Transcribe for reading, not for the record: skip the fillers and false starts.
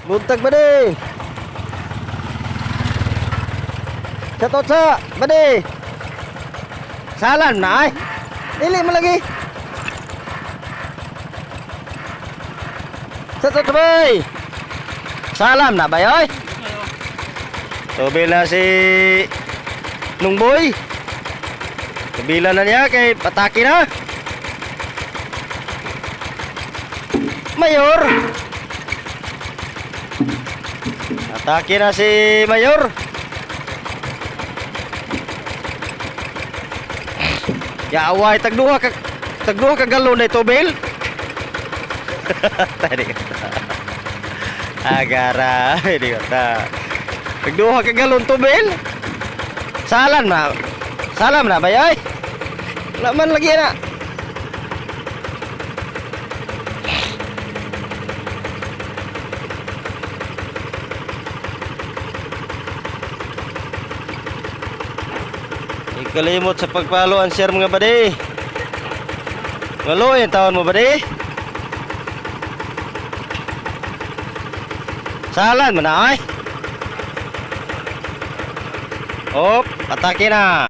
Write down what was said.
Buntag ba di? Shoutout sa ba di? Salan na ay. Dili mo lagi. Shoutout bay. Salam na ba yoy? Tubila si Nungboy. Tubila na niya kay pataki na. Mayor. Atake na si Mayor. Ya away tagduha ka galon na tubel. Tadi kata. Agara, ini kata. Tagduha ka galon tubel. Salam na bayay. Laman lagi na. Kalimot sa pagpalo ang share mga badi. Ngalo yung taon mo badi. Salan mo na ay. Op, atake na.